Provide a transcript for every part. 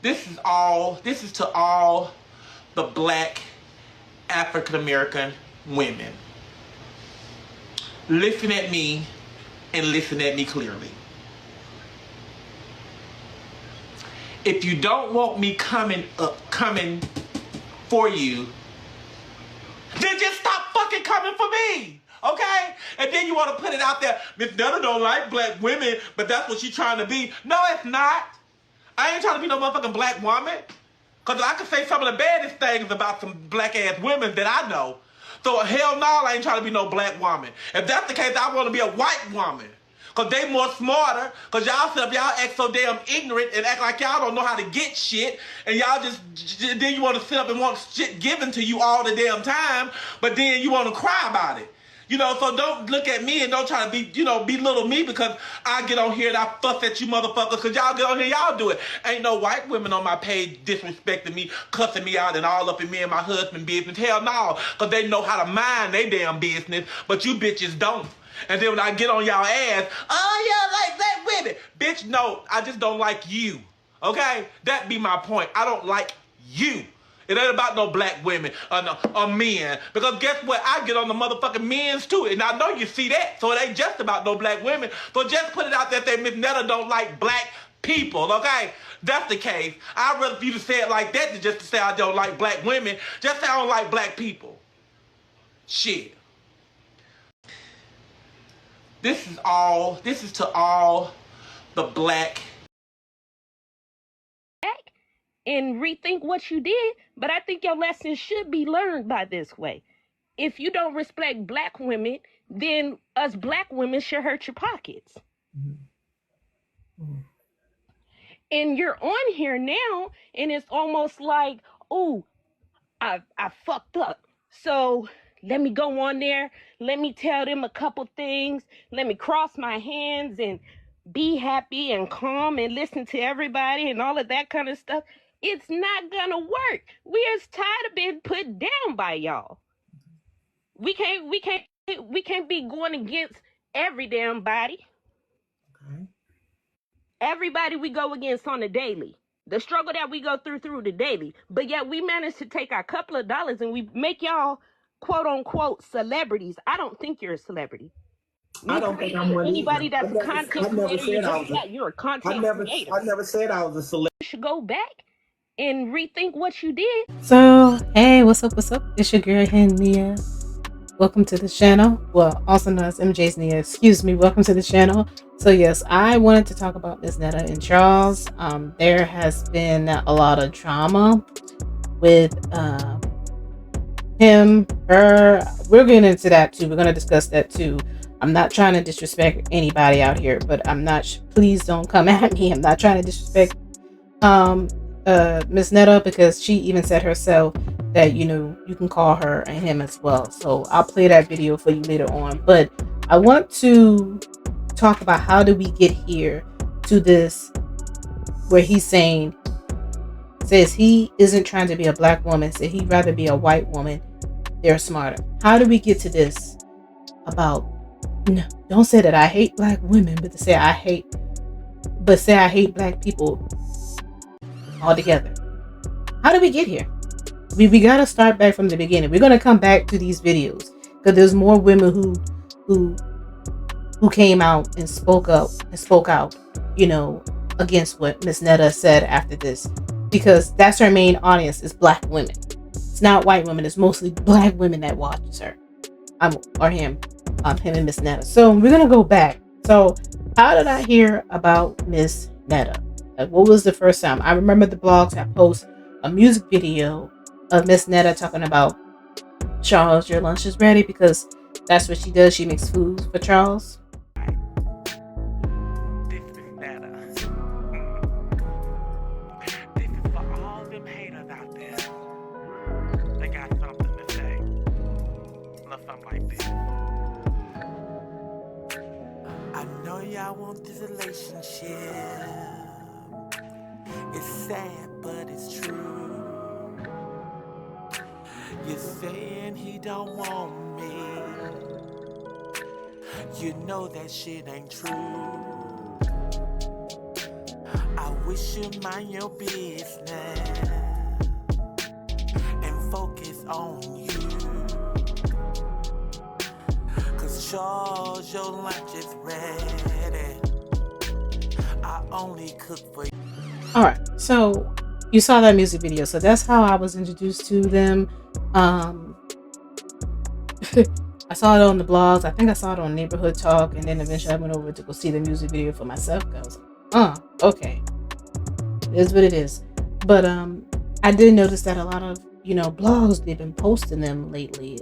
This is to all the black African American women. Listen at me and listen at me clearly. If you don't want me coming for you, then just stop fucking coming for me. Okay? And then you want to put it out there, Miss Netta don't like black women, but that's what she's trying to be. No, it's not. I ain't trying to be no motherfucking black woman. Because I can say some of the baddest things about some black ass women that I know. So hell no, I ain't trying to be no black woman. If that's the case, I want to be a white woman. Because they more smarter. Because y'all sit up, y'all act so damn ignorant and act like y'all don't know how to get shit. And y'all then you want to sit up and want shit given to you all the damn time. But then you want to cry about it. You know, so don't look at me and don't try to be, belittle me because I get on here and I fuss at you motherfuckers because y'all get on here, y'all do it. Ain't no white women on my page disrespecting me, cussing me out and all up in me and my husband business. Hell no, because they know how to mind their damn business, but you bitches don't. And then when I get on y'all ass, oh yeah, like black women. Bitch, no, I just don't like you. Okay? That be my point. I don't like you. It ain't about no black women or men. Because guess what? I get on the motherfucking men's too. And I know you see that. So it ain't just about no black women. So just put it out there that Miss Netta don't like black people. Okay? That's the case. I'd rather for you to say it like that than just to say I don't like black women. Just say I don't like black people. Shit. This is to all the black and rethink what you did, but I think your lesson should be learned by this way. If you don't respect black women, then us black women should hurt your pockets. Mm-hmm. And you're on here now, and it's almost like, oh, I fucked up. So let me go on there. Let me tell them a couple things. Let me cross my hands and be happy and calm and listen to everybody and all of that kind of stuff. It's not gonna work. We're tired of being put down by y'all. We can't be going against every damn body. Okay. Everybody we go against on a daily. The struggle that we go through the daily. But yet we manage to take our couple of dollars and we make y'all quote unquote celebrities. I don't think you're a celebrity. I don't think I'm one anybody either. that's a content creator. You're a content creator. I never said I was a celebrity. You should go back and rethink what you did. So, hey, what's up? It's your girl, Nia. Welcome to the channel. Well, also known as MJ's Nia. Excuse me. Welcome to the channel. So, yes, I wanted to talk about Miss Netta and Charles. There has been a lot of drama with him, her. We're getting into that too. We're going to discuss that too. I'm not trying to disrespect anybody out here, but I'm not. Please don't come at me. I'm not trying to disrespect Miss Netta, because she even said herself that you can call her and him as well. So I'll play that video for you later on, but I want to talk about how do we get here to this where he's says he isn't trying to be a black woman, said he'd rather be a white woman. They're smarter. How do we get to this about, no, don't say that I hate black women, but say I hate black people altogether. How do we get here? We got to start back from the beginning. We're going to come back to these videos because there's more women who came out and spoke out, against what Miss Netta said after this, because that's her main audience is black women. It's not white women. It's mostly black women that watches her, or him and Miss Netta. So we're going to go back. So how did I hear about Miss Netta? What was the first time? I remember the blogs. I post a music video of Miss Netta talking about, Charles, your lunch is ready, because that's what she does. She makes food for Charles. This is Netta. This is for all them haters out there. They got something to say. Or something like this. I know y'all want this relationship. It's sad, but it's true. You're saying he don't want me. You know that shit ain't true. I wish you mind your business and focus on you. Cause Charles, your lunch is ready. I only cook for you. Alright, so you saw that music video. So that's how I was introduced to them. I saw it on the blogs. I think I saw it on Neighborhood Talk, and then eventually I went over to go see the music video for myself. I was like, okay, it is what it is. But I did notice that a lot of blogs, they've been posting them lately.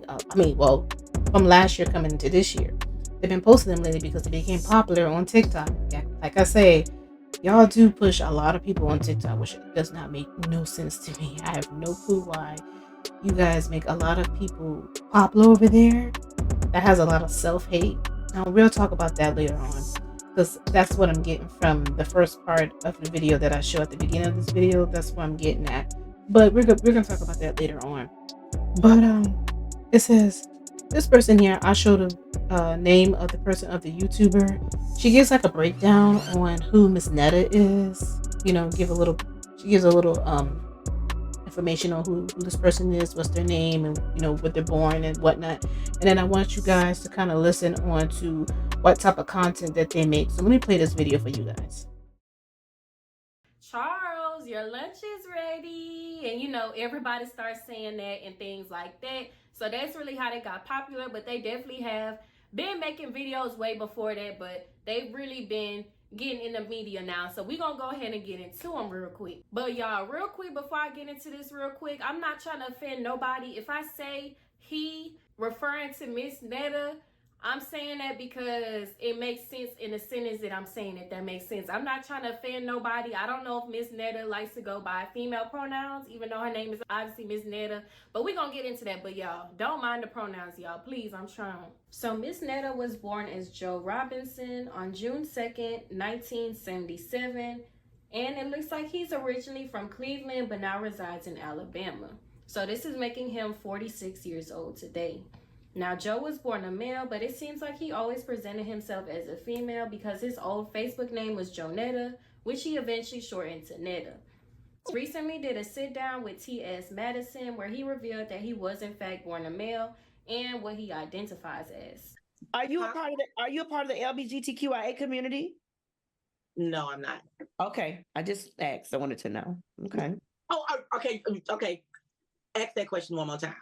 From last year coming into this year, they've been posting them lately because they became popular on TikTok. Yeah, like I say, y'all do push a lot of people on TikTok, which does not make no sense to me. I have no clue why you guys make a lot of people popular over there. That has a lot of self-hate. Now we'll talk about that later on, because that's what I'm getting from the first part of the video that I show at the beginning of this video. That's what I'm getting at. But we're gonna talk about that later on. But it says this person here. I showed the name of the person, of the YouTuber. She gives like a breakdown on who Miss Netta is. She gives a little information on who this person is, what's their name, and what they're born and whatnot. And then I want you guys to kind of listen on to what type of content that they make. So let me play this video for you guys. Charles, your lunch is ready. And everybody starts saying that and things like that. So that's really how they got popular. But they definitely have been making videos way before that, but they've really been getting in the media now. So we're gonna go ahead and get into them real quick. But y'all, real quick, before I get into this real quick, I'm not trying to offend nobody. If I say he referring to Miss Netta, I'm saying that because it makes sense in the sentence that I'm saying, if that makes sense. I'm not trying to offend nobody. I don't know if Miss Netta likes to go by female pronouns, even though her name is obviously Miss Netta. But we're going to get into that. But y'all, don't mind the pronouns, y'all. Please, I'm trying. So Miss Netta was born as Joe Robinson on June 2nd, 1977. And it looks like he's originally from Cleveland, but now resides in Alabama. So this is making him 46 years old today. Now, Joe was born a male, but it seems like he always presented himself as a female because his old Facebook name was Joe Netta, which he eventually shortened to Netta. Recently did a sit down with T.S. Madison where he revealed that he was in fact born a male and what he identifies as. Are you a part of the LGBTQIA community? No, I'm not. Okay, I just asked. I wanted to know. Okay. Oh, okay. Ask that question one more time.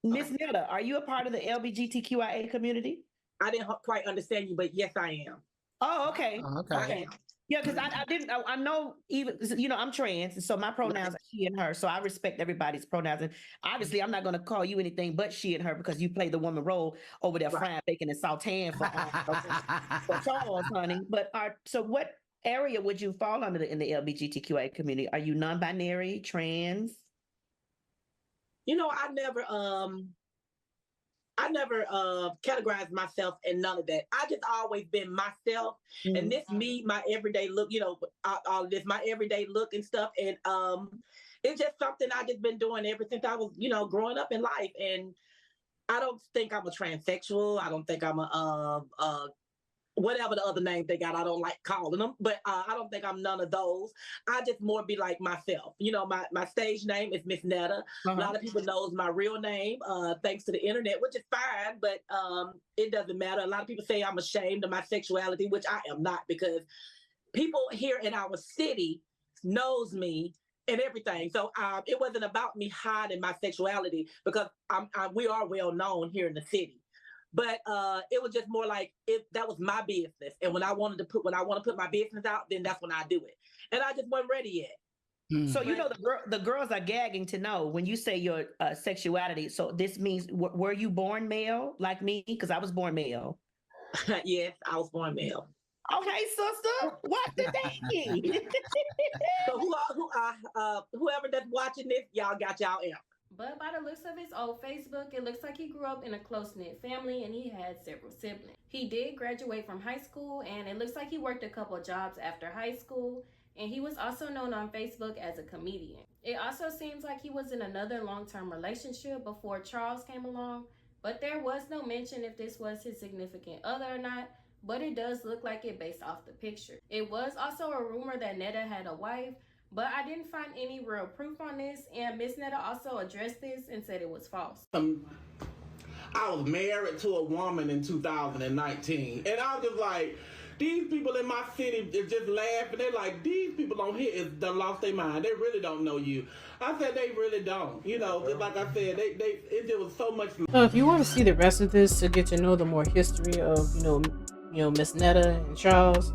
Miss Netta, are you a part of the LGBTQIA community? I didn't quite understand you, but yes, I am. Oh, okay. Okay. Yeah, because I know even, I'm trans, and so my pronouns are she and her, so I respect everybody's pronouns. And obviously, I'm not going to call you anything but she and her because you play the woman role over there frying bacon and sauteing for Charles, honey. But so what area would you fall under in the LGBTQIA community? Are you non-binary, trans? I never categorized myself in none of that. I just always been myself, and this me, my everyday look, all this, my everyday look and stuff. And it's just something I just been doing ever since I was, growing up in life. And I don't think I'm a transsexual. I don't think I'm a whatever the other names they got. I don't like calling them, but I don't think I'm none of those. I just more be like myself. My stage name is Miss Netta. A lot of people knows my real name, thanks to the internet, which is fine, but it doesn't matter. A lot of people say I'm ashamed of my sexuality, which I am not, because people here in our city knows me and everything. So it wasn't about me hiding my sexuality, because we are well known here in the city. But it was just more like that was my business, and when I want to put my business out, then that's when I do it. And I just wasn't ready yet. So the girls are gagging to know when you say your sexuality. So this means were you born male like me? Because I was born male. Yes, I was born male. Okay, sister, watch the baby. So whoever that's watching this, y'all got y'all amp. But by the looks of his old Facebook, it looks like he grew up in a close-knit family and he had several siblings. He did graduate from high school, and it looks like he worked a couple of jobs after high school, and he was also known on Facebook as a comedian. It also seems like he was in another long-term relationship before Charles came along, but there was no mention if this was his significant other or not. but it does look like it based off the picture. It was also a rumor that Netta had a wife, but I didn't find any real proof on this, and Miss Netta also addressed this and said it was false. I was married to a woman in 2019, and I was just like, these people in my city is just laughing. They're like, these people on here is done lost their mind. They really don't know you. I said they really don't. You know, like I said, it was so much. So if you want to see the rest of this to get to know the more history of Miss Netta and Charles,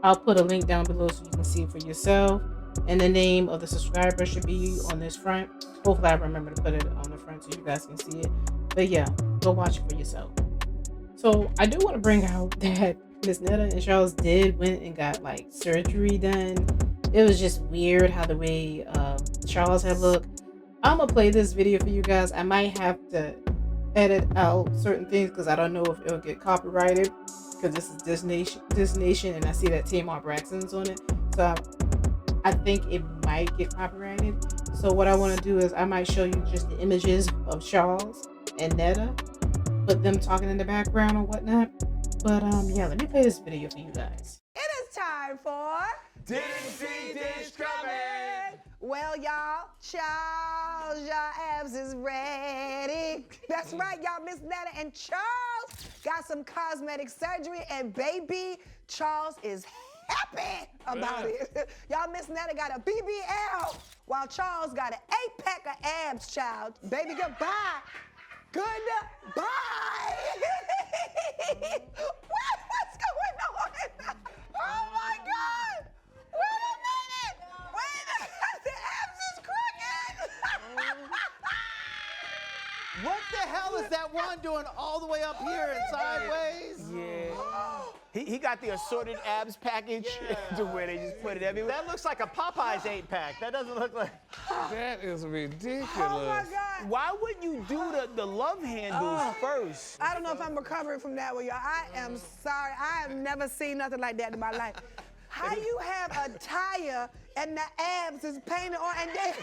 I'll put a link down below so you can see it for yourself. And the name of the subscriber should be on this front. Hopefully I remember to put it on the front so you guys can see it. But yeah, go watch it for yourself. So I do want to bring out that Miss Netta and Charles did went and got like surgery done. It was just weird how the way Charles had looked. I'm gonna play this video for you guys. I might have to edit out certain things because I don't know if it'll get copyrighted, because this is this nation and I see that Tamar Braxton's on it, so I think it might get copyrighted. So what I want to do is I might show you just the images of Charles and Netta, put them talking in the background or whatnot. But yeah, let me play this video for you guys. It is time for Didn't see this coming. Well, y'all, Charles, your abs is ready. That's right, y'all. Miss Netta and Charles got some cosmetic surgery, and baby, Charles is happy about it. Y'all, Miss Netta got a BBL, while Charles got an 8-pack of abs, child. Baby, goodbye. Goodbye. What's going on? Oh my God. Wait a minute. The abs is crooked. What the hell is that one doing all the way up here and sideways? Yeah. He got the assorted abs package to where they just put it everywhere. That looks like a Popeyes 8-pack. That doesn't look like... That is ridiculous. Oh my God. Why wouldn't you do the love handles first? I don't know if I'm recovering from that one, y'all. I am sorry. I have never seen nothing like that in my life. How you have a tire and the abs is painted on, and then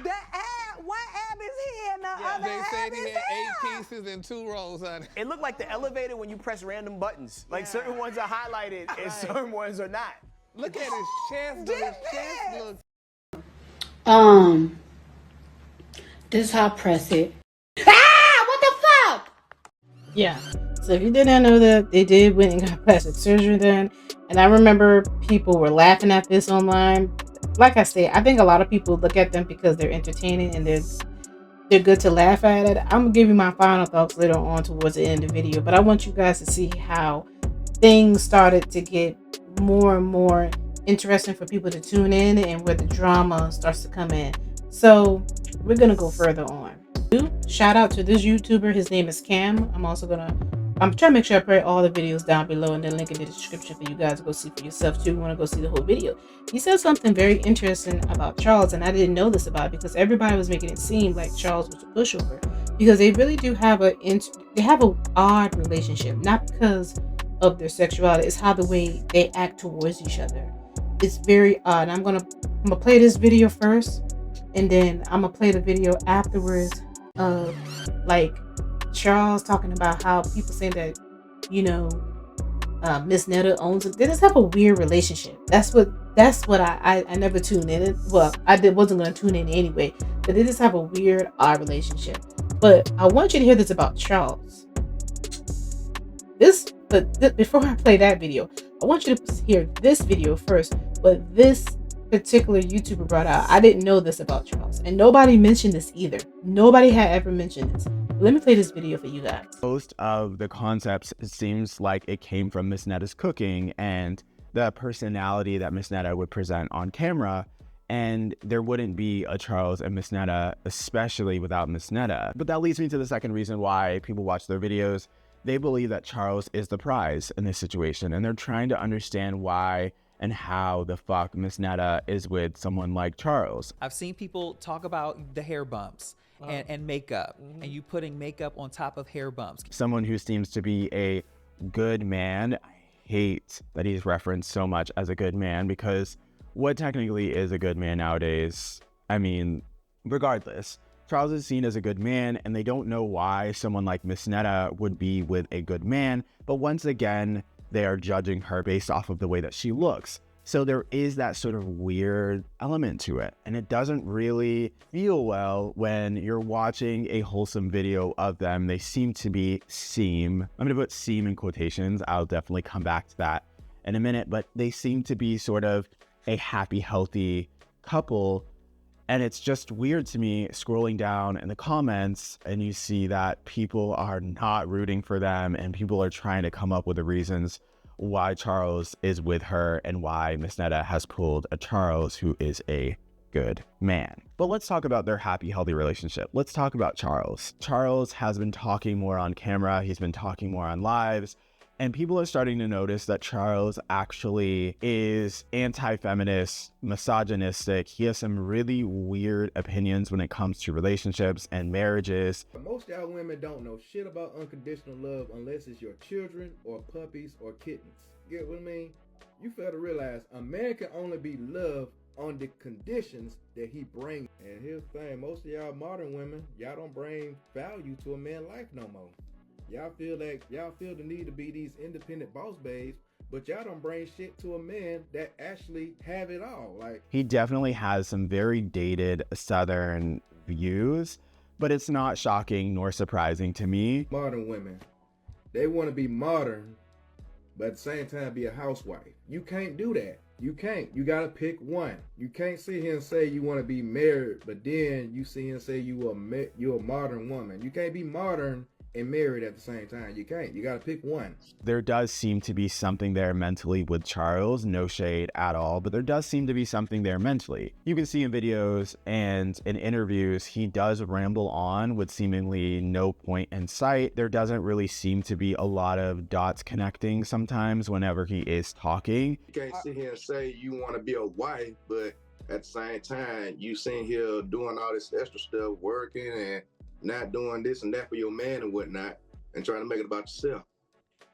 the ab, one ab is here and the other They said ab he is had here. 8 pieces and 2 rows on it. It looked like the elevator when you press random buttons. Like certain ones are highlighted and certain ones are not. Look at his chest. Though. His chest looks... This is how I press it. Ah! What the fuck? Yeah, so if you did not know that, they did went and got plastic surgery done, and I remember people were laughing at this online. Like I say, I think a lot of people look at them because they're entertaining and they're good to laugh at it. I'm gonna give you my final thoughts later on towards the end of the video, but I want you guys to see how things started to get more and more interesting for people to tune in, and where the drama starts to come in. So we're gonna go further on. Shout out to this YouTuber. His name is Cam. I'm trying to make sure I put all the videos down below and then link in the description for you guys to go see for yourself too. You want to go see the whole video. He said something very interesting about Charles, and I didn't know this about it because everybody was making it seem like Charles was a pushover, because they really do have an odd relationship, not because of their sexuality. It's how the way they act towards each other. It's very odd. I'm gonna play this video first, and then I'm gonna play the video afterwards of like Charles talking about how people saying that, Miss Netta owns it. They just have a weird relationship. That's what I never tuned in. Well, wasn't going to tune in anyway, but they just have a weird, odd relationship. But I want you to hear this about Charles. Before I play that video, I want you to hear this video first. But this particular YouTuber brought out, I didn't know this about Charles, and nobody mentioned this either. Nobody had ever mentioned this. Let me play this video for you guys. Most of the concepts, it seems like it came from Miss Netta's cooking and the personality that Miss Netta would present on camera, and there wouldn't be a Charles and Miss Netta, especially without Miss Netta. But that leads me to the second reason why people watch their videos. They believe that Charles is the prize in this situation, and they're trying to understand why and how the fuck Miss Netta is with someone like Charles. I've seen people talk about the hair bumps and makeup, and you putting makeup on top of hair bumps. Someone who seems to be a good man. I hate that he's referenced so much as a good man, because what technically is a good man nowadays? I mean, regardless, Charles is seen as a good man, and they don't know why someone like Miss Netta would be with a good man. But once again, they are judging her based off of the way that she looks. So there is that sort of weird element to it. And it doesn't really feel well when you're watching a wholesome video of them. They seem to be I'm going to put seem in quotations. I'll definitely come back to that in a minute. But they seem to be sort of a happy, healthy couple. And it's just weird to me scrolling down in the comments and you see that people are not rooting for them and people are trying to come up with the reasons why Charles is with her and why Miss Netta has pulled a Charles who is a good man. But let's talk about their happy, healthy relationship. Let's talk about Charles. Charles has been talking more on camera. He's been talking more on lives. And people are starting to notice that Charles actually is anti-feminist, misogynistic. He has some really weird opinions when it comes to relationships and marriages. Most y'all women don't know shit about unconditional love unless it's your children or puppies or kittens. Get what I mean? You fail to realize a man can only be loved on the conditions that he brings. And here's the thing, most of y'all modern women, y'all don't bring value to a man's life no more. Y'all feel the need to be these independent boss babes, but y'all don't bring shit to a man that actually have it all. Like, he definitely has some very dated Southern views, but it's not shocking nor surprising to me. Modern women, they want to be modern, but at the same time be a housewife. You can't do that. You can't. You gotta pick one. You can't sit here and say you want to be married, but then you sit here and say you're a modern woman. You can't be modern and married at the same time. You can't. You got to pick one. There does seem to be something there mentally with Charles. No shade at all, but there does seem to be something there mentally. You can see in videos and in interviews, he does ramble on with seemingly no point in sight. There doesn't really seem to be a lot of dots connecting sometimes whenever he is talking. You can't sit here and say you want to be a wife, but at the same time, you sitting here doing all this extra stuff, working and not doing this and that for your man and whatnot, and trying to make it about yourself.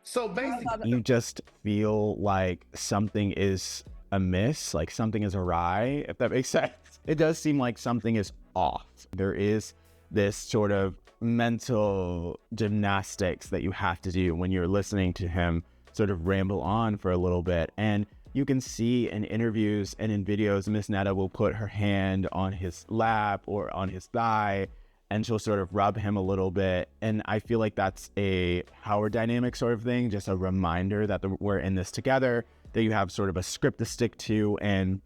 So basically, You just feel like something is amiss, like something is awry, if that makes sense. It does seem like something is off. There is this sort of mental gymnastics that you have to do when you're listening to him sort of ramble on for a little bit. And you can see in interviews and in videos, Miss Netta will put her hand on his lap or on his thigh, and she'll sort of rub him a little bit. And I feel like that's a power dynamic sort of thing, just a reminder that we're in this together, that you have sort of a script to stick to. And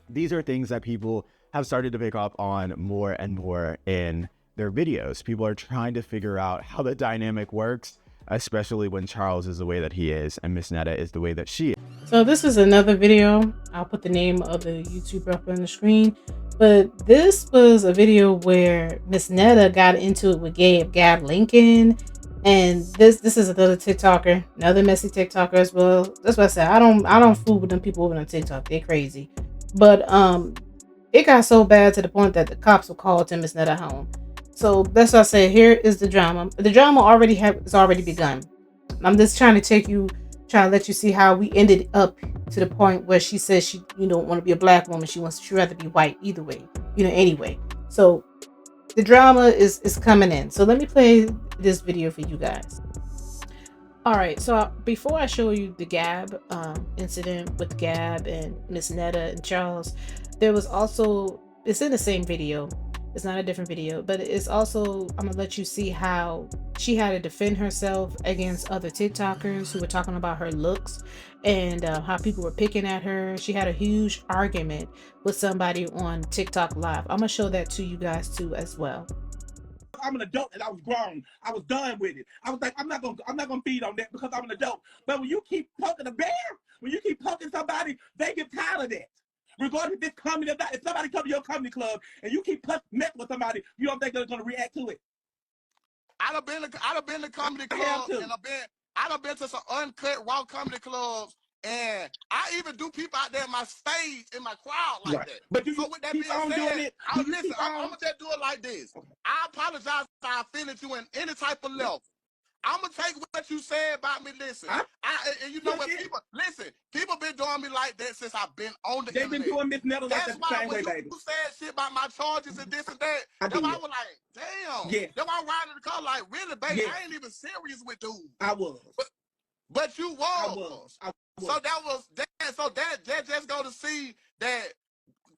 these are things that people have started to pick up on more and more in their videos. People are trying to figure out how the dynamic works, especially when Charles is the way that he is and Miss Netta is the way that she is. So this is another video. I'll put the name of the YouTuber up on the screen. But this was a video where Miss Netta got into it with Gab Lincoln. And this is another TikToker, another messy TikToker as well. That's what I said. I don't fool with them people over on TikTok. They're crazy. But it got so bad to the point that the cops were called to Miss Netta home. So that's what I said. Here is the drama. The drama has already begun. I'm just trying to let you see how we ended up to the point where she says she don't want to be a black woman. She'd rather be white either way, anyway. So the drama is coming in. So let me play this video for you guys. All right. So before I show you the Gab incident with Gab and Miss Netta and Charles, there was also, it's in the same video. It's not a different video, but it's also, I'm gonna let you see how she had to defend herself against other TikTokers who were talking about her looks and how people were picking at her. She had a huge argument with somebody on TikTok Live. I'm gonna show that to you guys too as well. I'm an adult and I was grown. I was done with it. I was like, I'm not gonna feed on that because I'm an adult. But when you keep poking a bear, when you keep poking somebody, they get tired of that. Regardless if it's comedy or not, if somebody comes to your comedy club and you keep messing with somebody, you don't think they're gonna react to it. I done been to comedy clubs and I done been to some uncut raw comedy clubs, and I even do people out there in my stage in my crowd like that. But so with that being said, I'm gonna just do it like this. Okay. I apologize if I offended you in any type of level. I'm gonna take what you said about me. Listen, and you know what, people been doing me like that since I've been on the internet. They've been doing Miss Netta like that the same way, baby. You said shit about my charges and this and that. I was like, damn. Yeah. Then I'm riding in the car like, really, baby? Yeah. I ain't even serious with dudes. I was. But you was. So that just go to see that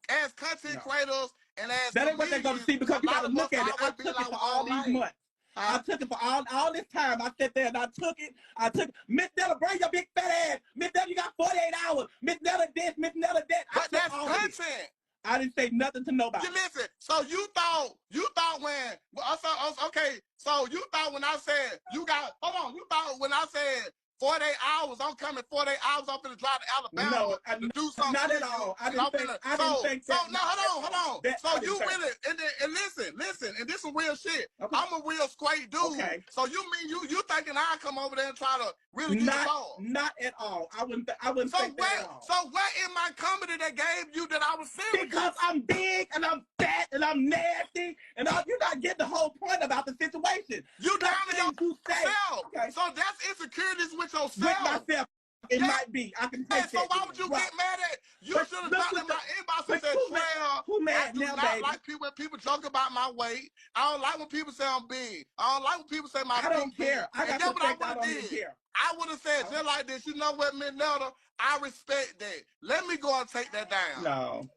as content creators and as that ain't what they're going to see, because you got to look at it. I took it for all these months. I took it for all this time. I sat there and I took it. Miss Netta, bring your big fat ass. Miss Netta, you got 48 hours. Miss Netta this, Miss Netta that. But that's content. I didn't say nothing to nobody. You listen. So you thought when okay. So you thought when I said you thought when I said 48 hours, I'm coming 48 hours. I'm finna drive to Alabama to do something. Not at all. I didn't think that. No, hold on. So you really and listen, and this is real shit. Okay. I'm a real straight dude. Okay. So you mean you thinking I come over there and try to really get involved? Not at all. I wouldn't think that at all. So what in my comedy that gave you that I was serious? Because I'm big and I'm fat and I'm nasty and you're not getting the whole point about the situation. You down to yourself. Okay. So that's insecurities with yourself. With myself. It might be. I can take that. So why would you get mad at? You should have gotten in my inbox and said, who mad now, baby? I like when people joke about my weight. I don't like when people say I'm big. I don't like when people say my I don't care. I got to think I don't even care. I would have said just like this. You know what, Miss Netta? I respect that. Let me go and take that down. No.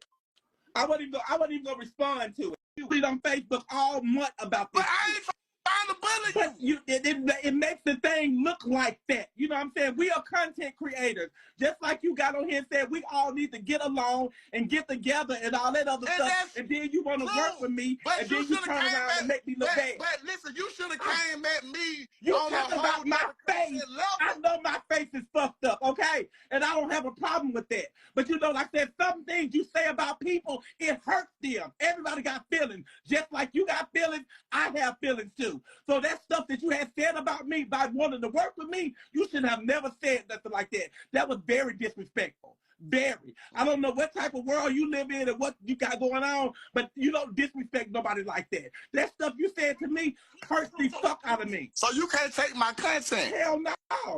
I wasn't even gonna respond to it. You read on Facebook all month about this. But I ain't trying to bully you. It makes the thing look like that. You know what I'm saying? We are content creators. Just like you got on here and said we all need to get along and get together and all that other stuff. And then you want to work with me, and then you turn around and make me look bad. But listen, you should have came at me. You talking about my face. I know my face is fucked up, okay? And I don't have a problem with that. But you know, like I said, some things you say about people, it hurts them. Everybody got feelings. Just like you got feelings, I have feelings too. So that stuff that you had said about me by wanting to work with me, you should have never said nothing like that. That was very disrespectful. Very. I don't know what type of world you live in and what you got going on, but you don't disrespect nobody like that. That stuff you said to me hurts the fuck out of me. So you can't take my content? Hell no.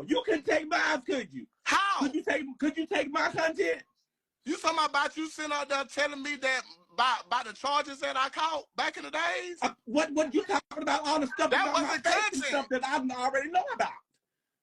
You couldn't take mine, could you? How? Could you take my content? You talking about you sitting out there telling me that by the charges that I caught back in the days? What you talking about? All the stuff that about my face and stuff that I already know about.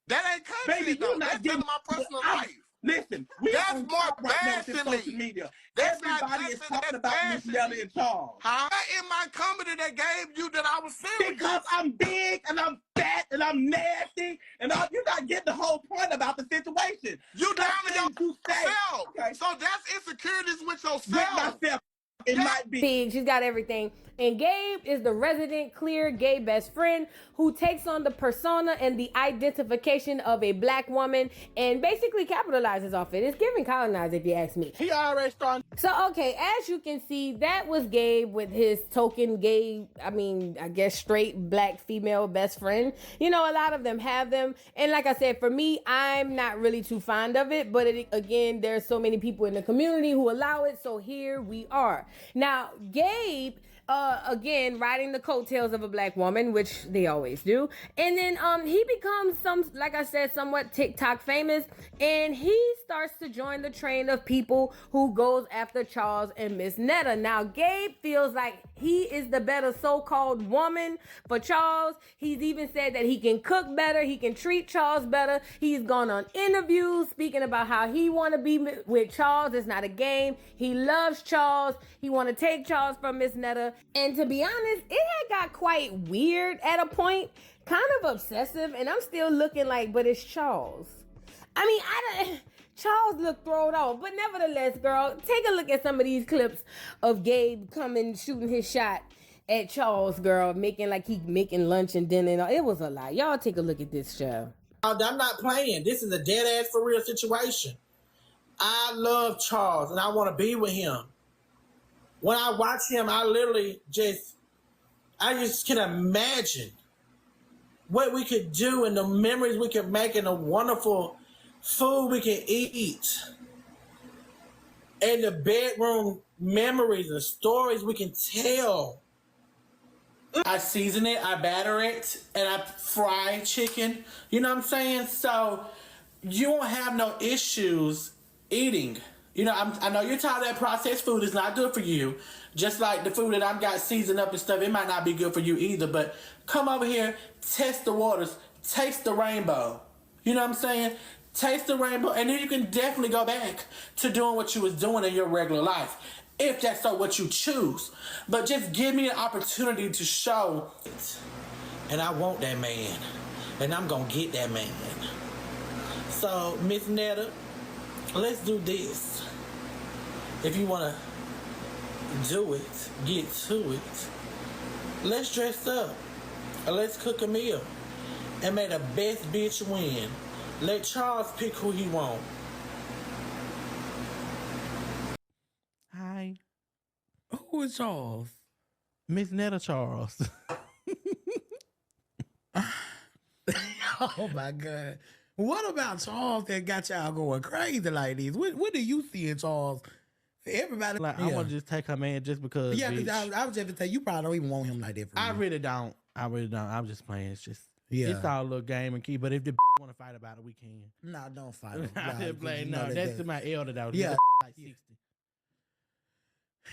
That ain't content. Baby, you're not getting my personal life. Listen, that's more bad to me. Social media. That's everybody is talking about Miss Netta and Charles. How in my comedy that gave you that I was serious? Because I'm big and I'm fat and I'm nasty and you're not getting the whole point about the situation. You down to yourself. Okay. So that's insecurities with yourself. With myself. It might be. She's got everything. And Gabe is the resident clear gay best friend who takes on the persona and the identification of a black woman and basically capitalizes off it. It's giving colonized, if you ask me. He already started. So, okay, as you can see, that was Gabe with his token gay, I guess straight black female best friend. You know, a lot of them have them. And like I said, for me, I'm not really too fond of it. But again, there's so many people in the community who allow it. So here we are. Now, Gabe, again, riding the coattails of a black woman, which they always do. And then he becomes like I said, somewhat TikTok famous. And he starts to join the train of people who goes after Charles and Miss Netta. Now, Gabe feels like he is the better so-called woman for Charles. He's even said that he can cook better. He can treat Charles better. He's gone on interviews speaking about how he want to be with Charles. It's not a game. He loves Charles. He want to take Charles from Miss Netta. And to be honest, it had got quite weird at a point, kind of obsessive, and I'm still looking like, but it's Charles. Charles looked thrown off, but nevertheless, girl, take a look at some of these clips of Gabe coming, shooting his shot at Charles, girl, making like he making lunch and dinner and all. It was a lot. Y'all take a look at this show. I'm not playing. This is a dead ass for real situation. I love Charles and I want to be with him. When I watch him, I just can imagine what we could do and the memories we could make and the wonderful food we can eat. And the bedroom memories and stories we can tell. I season it, I batter it, and I fry chicken. You know what I'm saying? So you won't have no issues eating. You know, I know you're tired of that processed food. It's not good for you. Just like the food that I've got seasoned up and stuff, it might not be good for you either. But come over here, test the waters, taste the rainbow. You know what I'm saying? Taste the rainbow, and then you can definitely go back to doing what you was doing in your regular life, if that's so what you choose. But just give me an opportunity to show it. And I want that man. And I'm gonna get that man. So, Miss Netta, let's do this. If you wanna do it, get to it, let's dress up. Let's cook a meal. And may the best bitch win. Let Charles pick who he want. Hi. Who is Charles? Miss Netta Charles. Oh my God. What about Charles that got y'all going crazy like this? What do you see in Charles? Everybody Like, I want to just take her man just because. Yeah, bitch. because I was just to say you probably don't even want him like that. For I real. really don't. I'm just playing. It's just. Yeah. It's all a little game and key. But if the want to fight about it, we can. No, don't fight him. I just play. You No, know that's my elder though. Yeah. Like 60.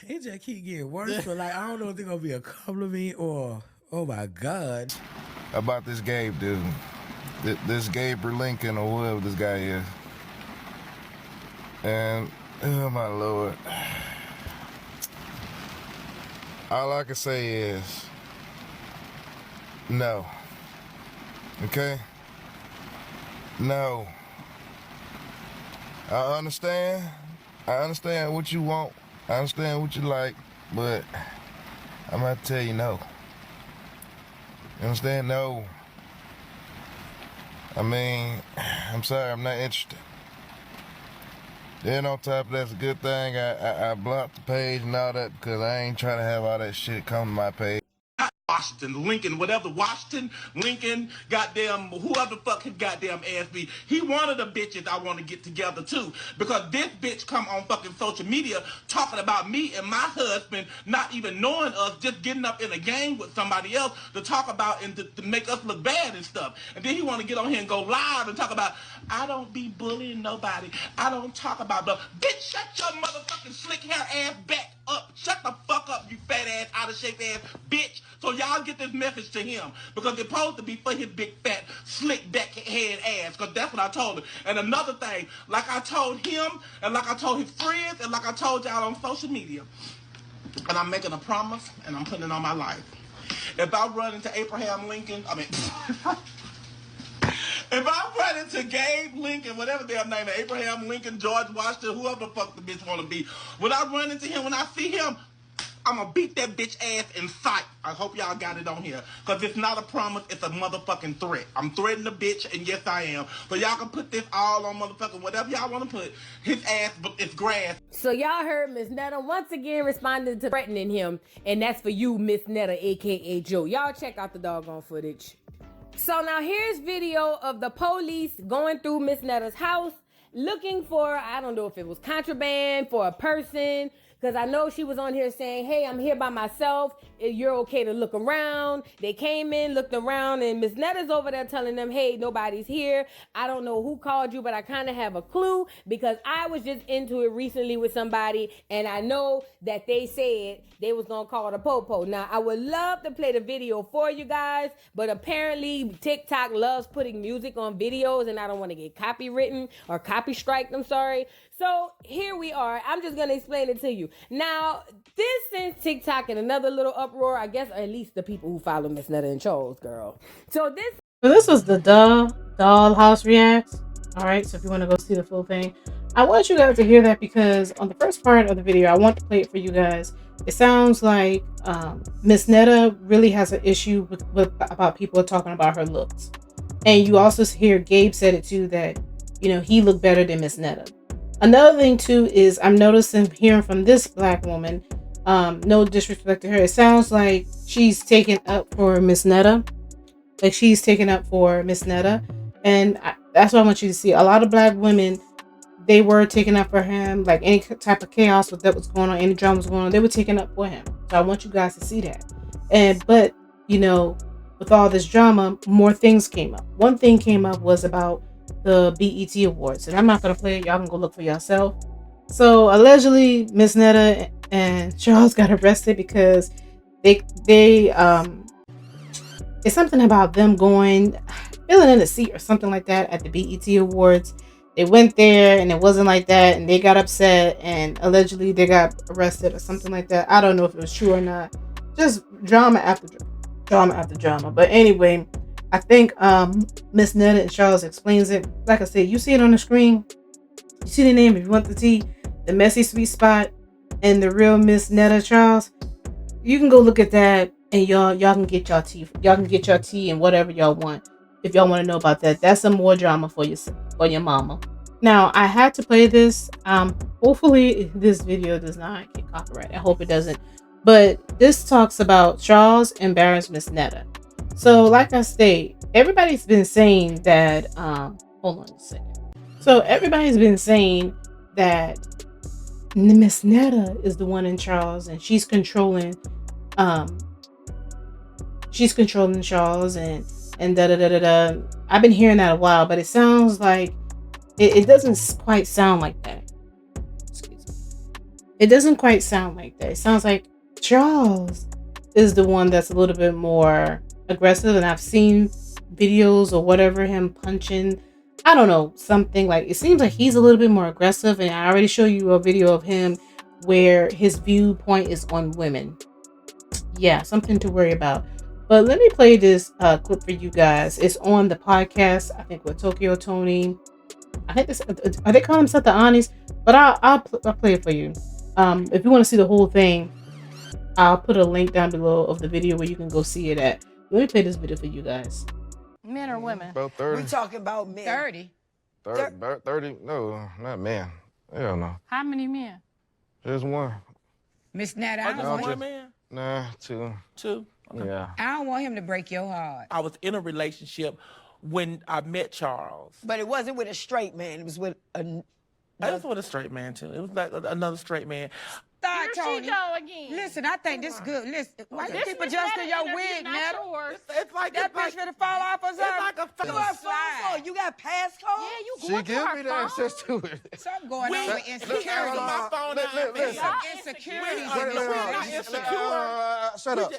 It just keep getting worse. But like I don't know if it's gonna be a compliment or oh my God. About this Gabe dude. This Gabriel Lincoln or whoever this guy is. And oh my Lord. All I can say is no. Okay? No. I understand what you want. I understand what you like, but I'm gonna tell you no. You understand? No. I mean, I'm sorry, I'm not interested. Then on top of that's a good thing, I blocked the page and all that because I ain't trying to have all that shit come to my page. Washington, Lincoln, whatever, Washington, Lincoln, goddamn, whoever the fuck his goddamn ass be. He one of the bitches I want to get together too. Because this bitch come on fucking social media talking about me and my husband not even knowing us, just getting up in a game with somebody else to talk about and to make us look bad and stuff. And then he want to get on here and go live and talk about, I don't be bullying nobody. I don't talk about the bitch, shut your motherfucking slick hair ass back up. Shut the fuck up, you fat ass, out of shape ass bitch. So y'all get this message to him because it's supposed to be for his big fat slick back head ass because that's what I told him. And another thing, like I told him and like I told his friends and like I told y'all on social media, and I'm making a promise and I'm putting it on my life. If I run into Abraham Lincoln, if I run into Gabe Lincoln, whatever their name is, Abraham Lincoln, George Washington, whoever the fuck the bitch want to be, when I run into him, when I see him, I'm gonna beat that bitch ass in sight. I hope y'all got it on here. Because it's not a promise, it's a motherfucking threat. I'm threatening the bitch, and yes, I am. But y'all can put this all on motherfucking whatever y'all want to put. His ass, but it's grass. So y'all heard Miss Netta once again responding to threatening him. And that's for you, Miss Netta, a.k.a. Joe. Y'all check out the doggone footage. So now here's video of the police going through Miss Netta's house looking for, I don't know if it was contraband, for a person, because I know she was on here saying, hey, I'm here by myself. You're okay to look around. They came in, looked around, and Miss Netta's over there telling them, hey, nobody's here. I don't know who called you, but I kind of have a clue because I was just into it recently with somebody, and I know that they said they was going to call the po-po. Now, I would love to play the video for you guys, but apparently TikTok loves putting music on videos, and I don't want to get copywritten or copy striked, I'm sorry. So here we are. I'm just going to explain it to you. Now, this sends TikTok in another little uproar, I guess, or at least the people who follow Miss Netta and Charles, girl. So this was the Dollhouse Reacts. All right, so if you want to go see the full thing, I want you guys to hear that because on the first part of the video, I want to play it for you guys. It sounds like Miss Netta really has an issue with about people talking about her looks. And you also hear Gabe said it too, that, you know, he looked better than Miss Netta. Another thing too is I'm noticing hearing from this black woman, no disrespect to her, it sounds like she's taking up for Miss Netta. Like she's taking up for Miss Netta. And that's what I want you to see. A lot of black women, they were taking up for him. Like any type of chaos that was going on, any drama was going on, they were taking up for him. So I want you guys to see that. But you know, with all this drama, more things came up. One thing came up was about the BET Awards, and I'm not gonna play it. Y'all can go look for yourself. So allegedly, Miss Netta and Charles got arrested because they it's something about them going. filling in a seat or something like that at the BET Awards. They went there and it wasn't like that, and they got upset and allegedly they got arrested or something like that. I don't know if it was true or not. Just drama after drama after drama. But anyway, I think Miss Netta and Charles explains it. Like I said, you see it on the screen. You see the name if you want the tea, the messy sweet spot, and the real Miss Netta Charles. You can go look at that, and y'all can get y'all tea. Y'all can get your tea and whatever y'all want. If y'all want to know about that, that's some more drama for your mama. Now I had to play this. Hopefully this video does not get copyrighted. I hope it doesn't. But this talks about Charles embarrassed Miss Netta. So like I state, everybody's been saying that. Hold on a second. So everybody's been saying that Miss Netta is the one in Charles, and she's controlling. She's controlling Charles and da da da da da. I've been hearing that a while, but it sounds like it doesn't quite sound like that. Excuse me. It doesn't quite sound like that. It sounds like Charles is the one that's a little bit more aggressive, and I've seen videos or whatever him punching. I don't know, something like it seems like he's a little bit more aggressive, and I already showed you a video of him where his viewpoint is on women. Yeah, something to worry about. But let me play this clip for you guys. It's on the podcast, I think, with Tokyo Tony. I think this, are they calling themselves the Anis? But I'll play it for you. If you want to see the whole thing, I'll put a link down below of the video where you can go see it at. Let me play this video for you guys. Men or women? About 30. We talking about men. 30. 30? No, not man. Hell no. How many men? Just one. Miss Netta, I don't want him. Nah, two. Two? Okay. Yeah. I don't want him to break your heart. I was in a relationship when I met Charles. But it wasn't with a straight man. It was with a... I was with a straight man, too. It was like another straight man. Here Tony. she go again. Listen, I think this is good. Listen, why you keep adjusting your wig, Netta? It's like that bitch finna fall off or something. It's like a You got phone for? You got passcode? Yeah, you She give me the access to it. Something going on with insecurity. Listen. Insecurities. Shut up. Shut up.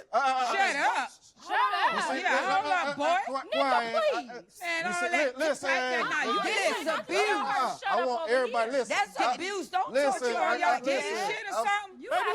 Yeah, hold up, boy. Quiet. Man, all that. Listen. This is abuse. I want everybody to listen. That's abuse. Don't talk to her on your dick shit or something. You don't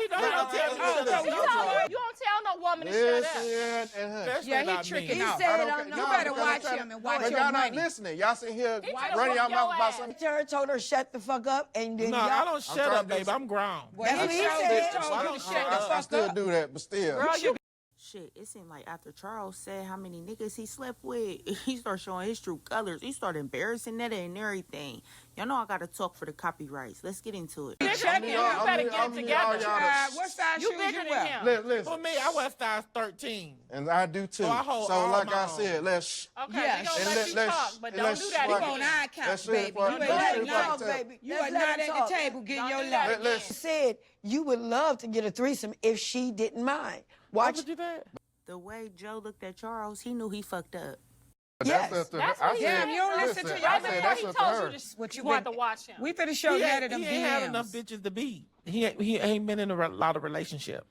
tell no woman to shut up. Yeah, he tricking He out. said, You better watch him and watch But your y'all not money. listening. Y'all sitting here running your mouth about something. Tara told her shut the fuck up, and then No, y'all... I don't shut up, baby. I'm grown. That's what he said. I don't shut up. I still do that, but still. Girl, you Shit, it seemed like after Charles said how many niggas he slept with, he started showing his true colors. He started embarrassing Netta and everything. Y'all know I gotta talk for the copyrights. Let's get into it. you better get it together. What size You shoes bigger you than wear? him. For me, I wear size 13. And I do too. So I hold So all like my I own. said, let's... Okay, Yeah, we gonna let you talk, but don't do that You again. on eye count, Let's baby. share You it, ain't let's letting share it, talk, baby. You Let's are let not him at talk. the table getting Don't your do that life. again. You said you would love to get a threesome if she didn't mind. Watch. Would you do that? The way Joe looked at Charles, he knew he fucked up. Yes. That's what he said. You don't listen to your Right man. before he told you What to you want been- to watch him. We finna show Netta them He ain't had enough DMs. bitches to beat. He ain't been in a lot of relationships.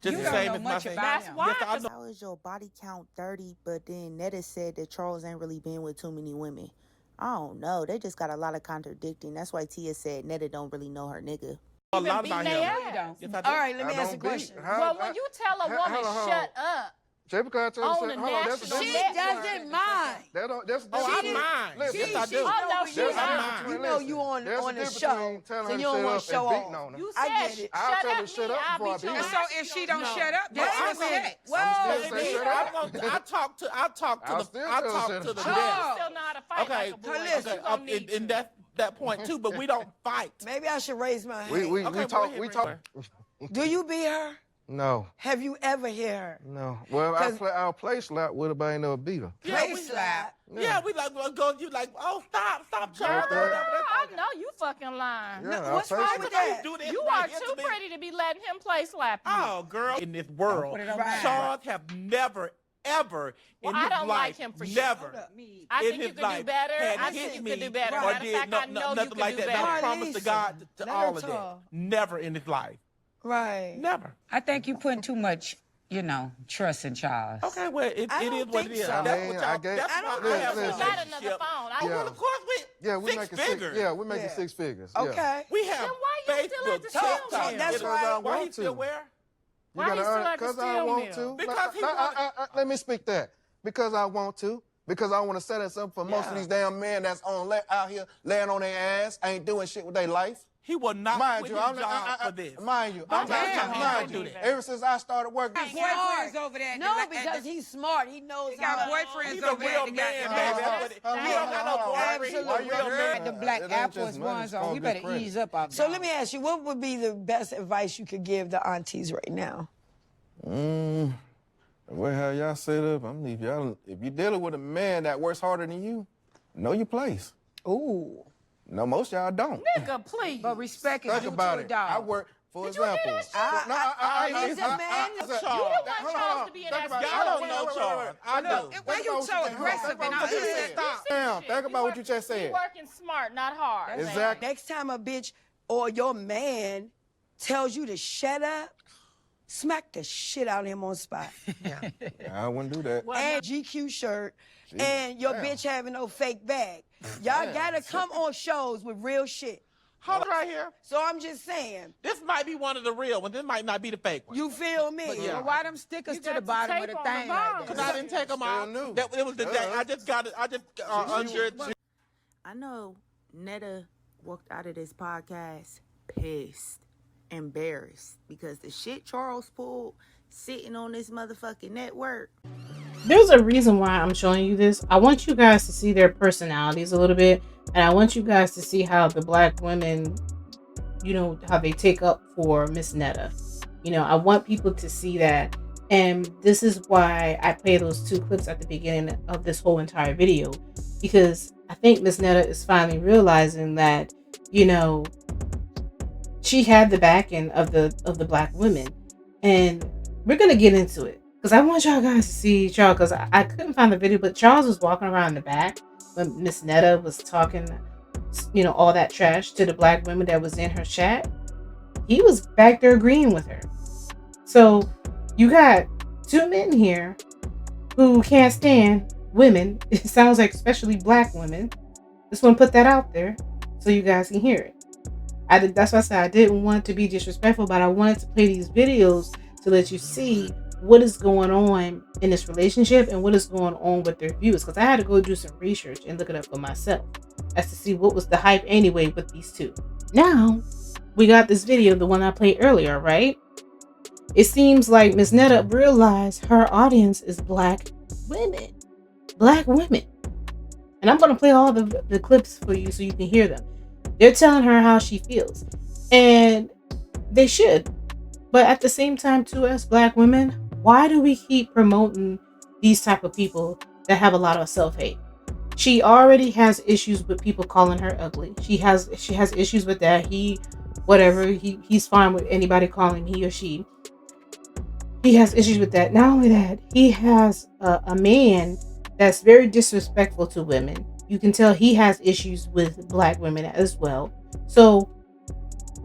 Just You the don't same know as my much thing. about That's him. why. Yes, I know. How is your body count 30, but then Netta said that Charles ain't really been with too many women? I don't know. They just got a lot of contradicting. That's why Tia said Netta don't really know her nigga. A lot about him. ass. Yes, I do. All right, let me I ask a don't beat. question. Well, when you tell a woman shut up Just because I tell on her, the hold on, that's national She network, doesn't mind. that's Oh, I difference. mind. Listen, Yes, I do. Oh, no, she There's a not. difference between- You know you on there's a the difference show, between telling so her you to don't shut want up to show and beating off. on her. You I said get it. I'll shut tell her up to shut me, up I'll before I beat your beat her. And so ass. if she don't shut up, Wait that's a what's minute. next. Whoa. Say shut up. I talk to I still the tell her to the shut up. death. You still know how to fight Okay, like a boy. Listen, You gonna need and to. that point too, but we don't fight. Maybe I should raise my hand. We Okay, talk. go We ahead, talk. Do you beat her? No, Have you ever hit her? no. Well, I'll play slap with her, but I ain't never beat her. Play slap. Yeah, we like go. You like, oh, stop, Charles. I know you fucking lying. Yeah, I'll What's play wrong slap. with that? You are too pretty to be letting him play slap you. Oh, girl, in this world, Put it on mine. Charles have never, ever Well, in I his don't life, like him for never. I in think you his could do life better. had I hit think you me could do better. or Matter of did fact, I know you nothing could like do that. better. No promise to God to Let all her of that. talk. Never in his life. Right. Never. I think you putting too much you know, trusting Charles. Okay, well, it is what it is. so. That's I what mean, y'all. I guess- That's I why don't I have think a so. Got another relationship. phone. Oh, well, of course we six making figures. we're making 6 figures. Okay. We have Then why you still at Facebook, the steal TikTok. mill? That's right. Why he want still to. where? You Why he gotta still earn at the because I steel want mill? to. Because he Let me speak that. Because I want to. Because I want to set us up for most of these damn men that's out here laying on their ass, ain't doing shit with their life. He will not Mind quit you, his job for this. Mind you, Don't mind you. Ever since I started working, Got boyfriends over there. No, because he's smart. He knows He got how. boyfriends He's over a there. real that man, got- baby. That's what it- He don't got no boyfriend. He's a real man. The black It Air ain't Force just money, Ones it's on. called We good better credit. ease up off So let me ask you, what would be the best advice you could give the aunties right now? the way how y'all set up, I'm leave y'all. If you're dealing with a man that works harder than you, know your place. Ooh. No, most y'all don't. Nigga, please. But respect is Think due about to a it. dog. I work, for Did you hear example. that shit? He's a man. You the one Charles to be in that Y'all don't know Charles. I know. Why you so aggressive? And I just Stop. Damn, think about what you just He said. working smart, not hard. Exactly. Next time a bitch or your man tells you to shut up, smack the shit out of him on spot. I wouldn't do that. And GQ shirt and your bitch having no fake bag. Y'all gotta come on shows with real shit. Hold right here. So I'm just saying. This might be one of the real ones. This might not be the fake one. You feel me? Yeah. Well, why them stickers to the bottom of the thing like Because that? I didn't take them out. It was the day. I just got it. I just unsure. I know Netta walked out of this podcast pissed, embarrassed, because the shit Charles pulled sitting on this motherfucking network. There's a reason why I'm showing you this. I want you guys to see their personalities a little bit, and I want you guys to see how the black women, you know, how they take up for Miss Netta. You know, I want people to see that, and this is why I play those 2 clips at the beginning of this whole entire video, because I think Miss Netta is finally realizing that, you know, she had the backing of the black women, and we're gonna get into it. Because I want y'all guys to see Charles, because I couldn't find the video, but Charles was walking around the back when Miss Netta was talking, you know, all that trash to the black women that was in her chat. He was back there agreeing with her. So you got 2 men here who can't stand women. It sounds like especially black women. Just want to put that out there so you guys can hear it. That's why I said I didn't want to be disrespectful, but I wanted to play these videos to let you see what is going on in this relationship and what is going on with their views, because I had to go do some research and look it up for myself as to see what was the hype anyway with these 2. Now we got this video, the one I played earlier, right? It seems like Miss Netta realized her audience is black women, and I'm going to play all the clips for you so you can hear them. They're telling her how she feels, and they should. But at the same time, too, as black women, why do we keep promoting these type of people that have a lot of self-hate? She already has issues with people calling her ugly. She has issues with that. He's fine with anybody calling he or she. He has issues with that. Not only that, he has a man that's very disrespectful to women. You can tell he has issues with black women as well. So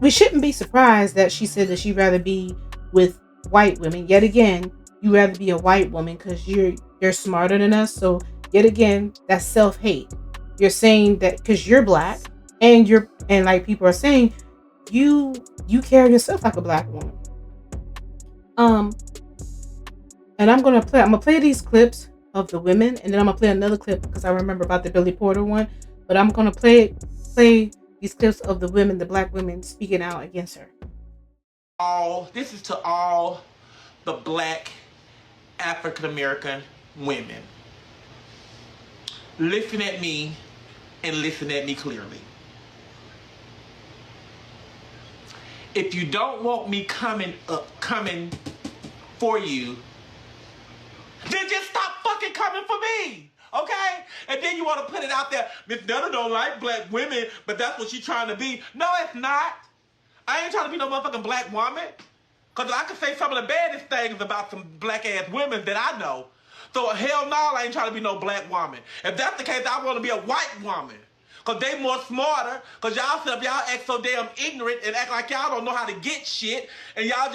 we shouldn't be surprised that she said that she'd rather be with white women. Yet again, you rather be a white woman because you're smarter than us. So yet again, that's self-hate. You're saying that because you're black and like people are saying, you carry yourself like a black woman. And I'm gonna play these clips of the women, and then I'm gonna play another clip because I remember about the Billy Porter one. But I'm gonna play these clips of the women, the black women, speaking out against her. This is to all the black African American women. Listen at me and listen at me clearly. If you don't want me coming for you, then just stop fucking coming for me. Okay? And then you want to put it out there, Miss Netta don't like black women, but that's what she's trying to be. No, it's not. I ain't trying to be no motherfucking black woman. Because I can say some of the baddest things about some black-ass women that I know. So hell no, I ain't trying to be no black woman. If that's the case, I want to be a white woman. Because they more smarter. Because y'all act so damn ignorant and act like y'all don't know how to get shit. And y'all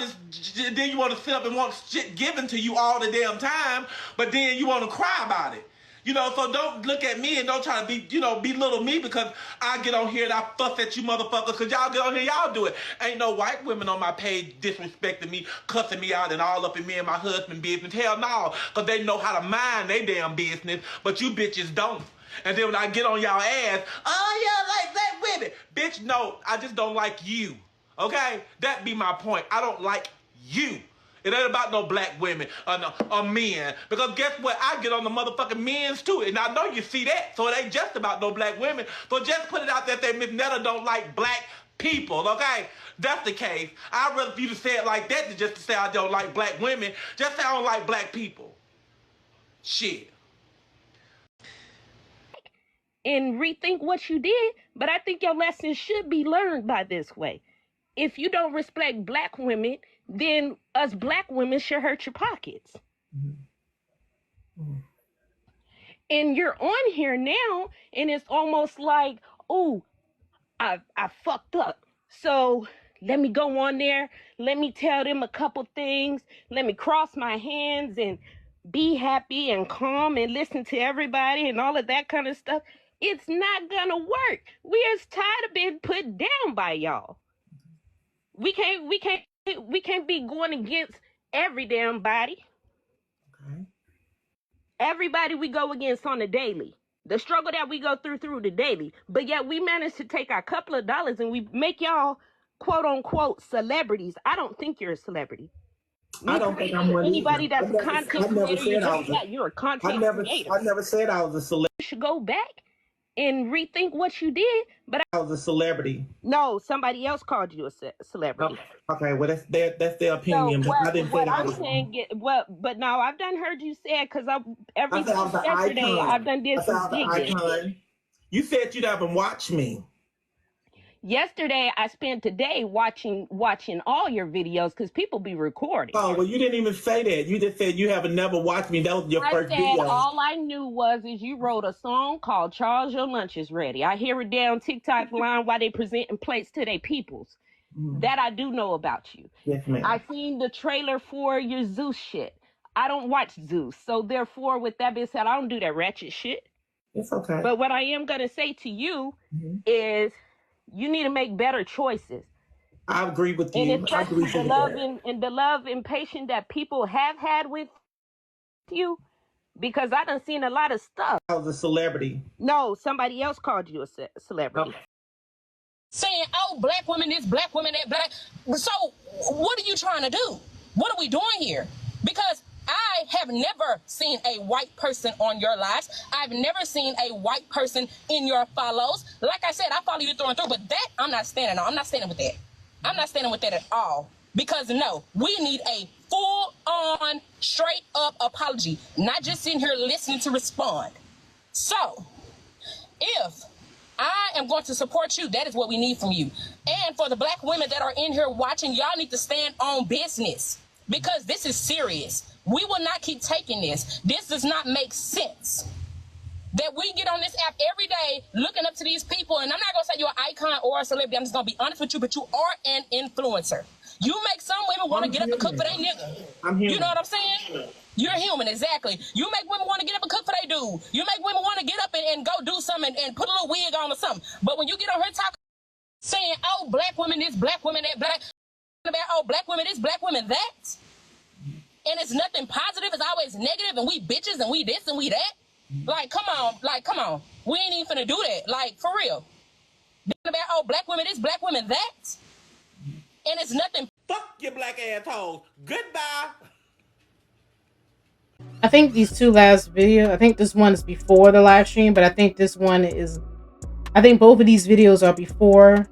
then you want to sit up and want shit given to you all the damn time. But then you want to cry about it. You know, so don't look at me and don't try to be, belittle me because I get on here and I fuss at you motherfuckers because y'all get on here, y'all do it. Ain't no white women on my page disrespecting me, cussing me out and all up in me and my husband business. Hell no, because they know how to mind their damn business, but you bitches don't. And then when I get on y'all ass, oh yeah, like black women. Bitch, no, I just don't like you. Okay? That be my point. I don't like you. It ain't about no black women or men. Because guess what? I get on the motherfucking men's too. And I know you see that. So it ain't just about no black women. So just put it out there that Miss Netta don't like black people, okay? That's the case. I'd rather for you to say it like that than just to say I don't like black women. Just say I don't like black people. Shit. And rethink what you did, but I think your lesson should be learned by this way. If you don't respect black women, then us black women should hurt your pockets. And you're on here now, and it's almost like, oh, I fucked up. So let me go on there. Let me tell them a couple things. Let me cross my hands and be happy and calm and listen to everybody and all of that kind of stuff. It's not gonna work. We're tired of being put down by y'all. We can't be going against every damn body. Okay. Everybody we go against on the daily. The struggle that we go through the daily. But yet we manage to take our couple of dollars and we make y'all quote unquote celebrities. I don't think you're a celebrity. I don't think I'm one anybody either. that's a content creator. You're a content creator. I never said I was a celebrity. You should go back and rethink what you did. But I was a celebrity. No, somebody else called you a celebrity. Okay, well that's their opinion. So but I didn't say that. I'm saying, but now I've done heard you say it because yesterday I've done this digging. You said you'd haven't watched me. Yesterday I spent the day watching all your videos because people be recording. Oh well, you didn't even say that. You just said you haven't never watched me. That was your first video. All I knew is you wrote a song called "Charles, Your Lunch Is Ready." I hear it down TikTok line while they presenting plates to their peoples. That I do know about you. Yes, ma'am. I seen the trailer for your Zeus shit. I don't watch Zeus, so therefore, with that being said, I don't do that ratchet shit. It's okay. But what I am gonna say to you is, you need to make better choices. I agree with you. And especially the love and patience that people have had with you, because I done seen a lot of stuff. I was a celebrity. No, somebody else called you a celebrity. No. Saying, oh, black women this, black women that, black. So what are you trying to do? What are we doing here? Because I have never seen a white person on your lives. I've never seen a white person in your follows. Like I said, I follow you through and through, but that I'm not standing on. I'm not standing with that. I'm not standing with that at all. Because no, we need a full-on, straight-up apology, not just sitting here listening to respond. So, if I am going to support you, that is what we need from you. And for the black women that are in here watching, y'all need to stand on business. Because this is serious. We will not keep taking this. This does not make sense. That we get on this app every day looking up to these people, and I'm not going to say you're an icon or a celebrity. I'm just going to be honest with you, but you are an influencer. You make some women want to get up and cook for their nigga. I'm human. You know what I'm saying? You're human, exactly. You make women want to get up and cook for their dude. You make women want to get up and go do something and put a little wig on or something. But when you get on her talk saying, oh, black women this, black women that, about, oh, black women this, black women that, and it's nothing positive, it's always negative, and we bitches, and we this, and we that. Like, come on. We ain't even finna do that. Like, for real. About, oh, black women this, black women that, and it's nothing. Fuck your black assholes. Goodbye. I think these two last videos, I think this one is before the live stream, but I think this one is, I think both of these videos are before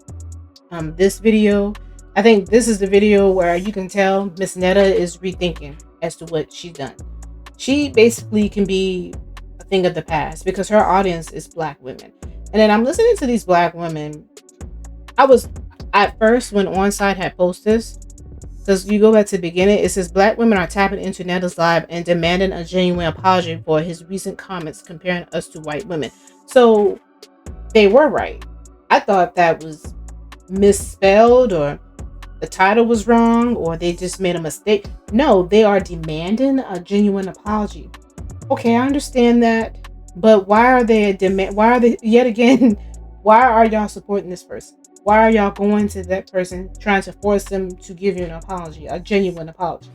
this video. I think this is the video where you can tell Miss Netta is rethinking as to what she's done. She basically can be a thing of the past because her audience is black women. And then I'm listening to these black women. I was, at first, when Onside had posted this, because you go back to the beginning, it says black women are tapping into Netta's live and demanding a genuine apology for his recent comments comparing us to white women. So they were right. I thought that was misspelled, or the title was wrong, or they just made a mistake. No, they are demanding a genuine apology. Okay, I understand that, but why are they yet again? Why are y'all supporting this person? Why are y'all going to that person trying to force them to give you an apology, a genuine apology?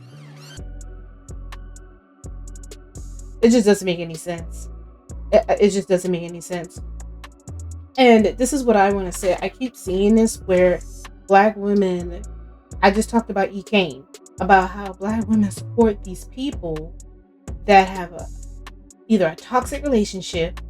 It just doesn't make any sense. It just doesn't make any sense. And this is what I want to say. I keep seeing this where Black women, I just talked about E. Kane, about how Black women support these people that have either a toxic relationship,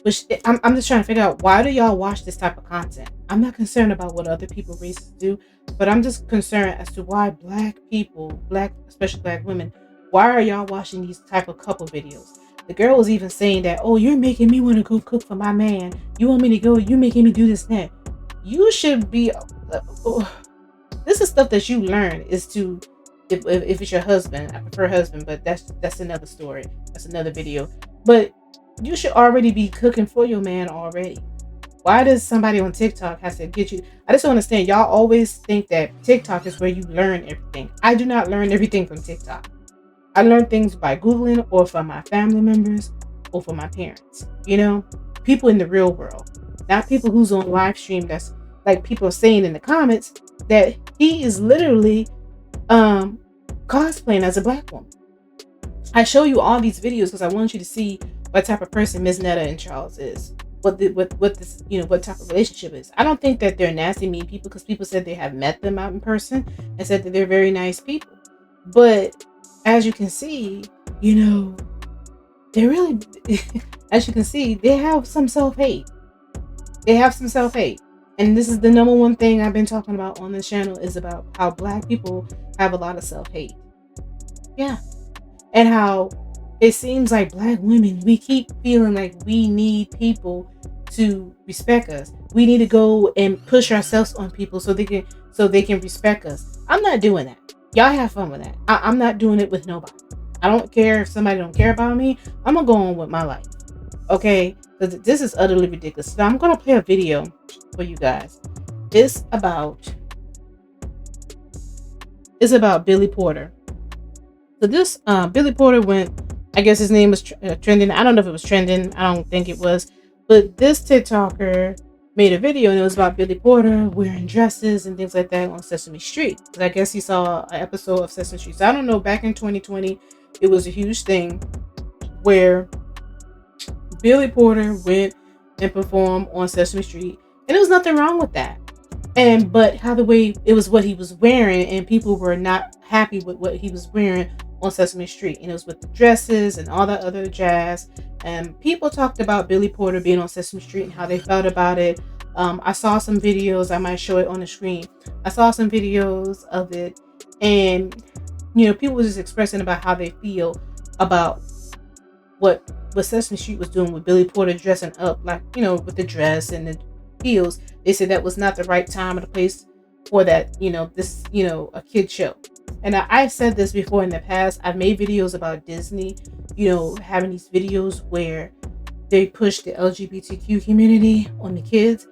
which I'm just trying to figure out, why do y'all watch this type of content? I'm not concerned about what other people races do, but I'm just concerned as to why Black people, especially Black women, why are y'all watching these type of couple videos? The girl was even saying that, oh, you're making me want to go cook for my man. You want me to go, you're making me do this and that. You should be, this is stuff that you learn, is to, if it's your husband, I prefer husband, but that's another story. That's another video. But you should already be cooking for your man already. Why does somebody on TikTok have to get you? I just don't understand. Y'all always think that TikTok is where you learn everything. I do not learn everything from TikTok. I learn things by Googling, or from my family members, or from my parents. You know, people in the real world, not people who's on live stream. That's like people are saying in the comments that he is literally cosplaying as a Black woman. I show you all these videos because I want you to see what type of person Miss Netta and Charles is. What this, you know, what type of relationship is. I don't think that they're nasty, mean people, because people said they have met them out in person and said that they're very nice people. But as you can see, you know, they really, as you can see, they have some self-hate. They have some self-hate. And this is the number one thing I've been talking about on this channel, is about how Black people have a lot of self-hate. Yeah. And how it seems like Black women, we keep feeling like we need people to respect us. We need to go and push ourselves on people so they can respect us. I'm not doing that. Y'all have fun with that. I'm not doing it with nobody. I don't care if somebody don't care about me. I'm gonna go on with my life. Okay? Because this is utterly ridiculous. So I'm gonna play a video for you guys. It's about Billy Porter. So this Billy Porter went, I guess his name was trending. I don't know if it was trending. I don't think it was. But this TikToker made a video, and it was about Billy Porter wearing dresses and things like that on Sesame Street. I guess he saw an episode of Sesame Street. So I don't know, back in 2020, it was a huge thing where Billy Porter went and performed on Sesame Street. And there was nothing wrong with that. But how the way it was what he was wearing, and people were not happy with what he was wearing on Sesame Street. And it was with the dresses and all that other jazz. And people talked about Billy Porter being on Sesame Street and how they felt about it. I saw some videos. I might show it on the screen. I saw some videos of it. And, you know, people were just expressing about how they feel about what Sesame Street was doing with Billy Porter dressing up, like, you know, with the dress and the heels. They said that was not the right time or the place for that, you know, this, you know, a kid show. And I said this before in the past. I've made videos about Disney, you know, having these videos where they push the LGBTQ community on the kids.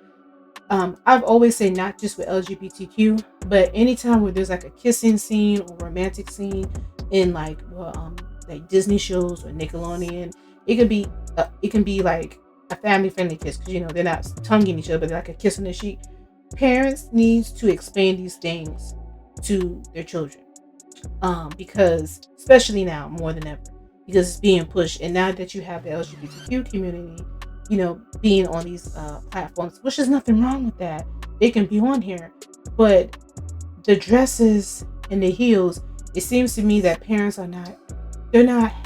I've always said not just with LGBTQ, but anytime where there's like a kissing scene or romantic scene in like Disney shows or Nickelodeon, it can be like a family-friendly kiss, because, you know, they're not tonguing each other, but they're like a kiss on the cheek. Parents need to explain these things to their children, because especially now more than ever, because it's being pushed. And now that you have the LGBTQ community, you know, being on these platforms, which is nothing wrong with that, they can be on here, but the dresses and the heels, it seems to me that parents are not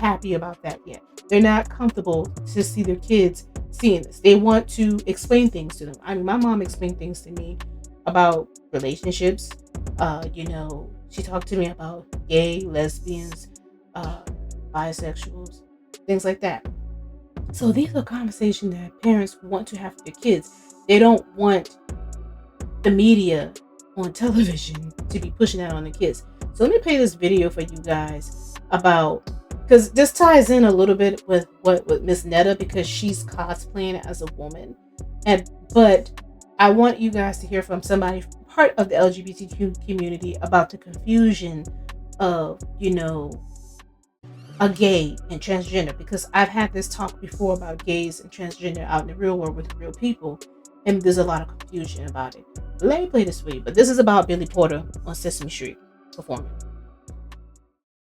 happy about that yet. They're not comfortable to see their kids seeing this. They want to explain things to them. I mean, my mom explained things to me about relationships. You know, she talked to me about gay, lesbians, bisexuals, things like that. So these are conversations that parents want to have with their kids. They don't want the media on television to be pushing that on the kids. So let me play this video for you guys about, because this ties in a little bit with Miss Netta, because she's cosplaying as a woman. But I want you guys to hear from somebody part of the LGBTQ community about the confusion of, you know, a gay and transgender, because I've had this talk before about gays and transgender out in the real world with real people, and there's a lot of confusion about it. Let me play this for you, but this is about Billy Porter on Sesame Street performing.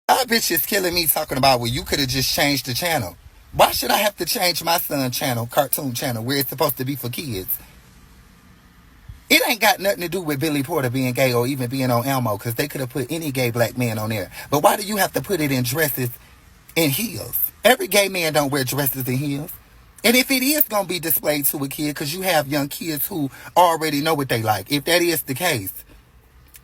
That bitch is killing me talking about, well, you could have just changed the channel. Why should I have to change my son's channel, cartoon channel, where it's supposed to be for kids? It ain't got nothing to do with Billy Porter being gay or even being on Elmo, because they could have put any gay black man on there. But why do you have to put it in dresses and heels? Every gay man don't wear dresses and heels. And if it is going to be displayed to a kid, because you have young kids who already know what they like, if that is the case,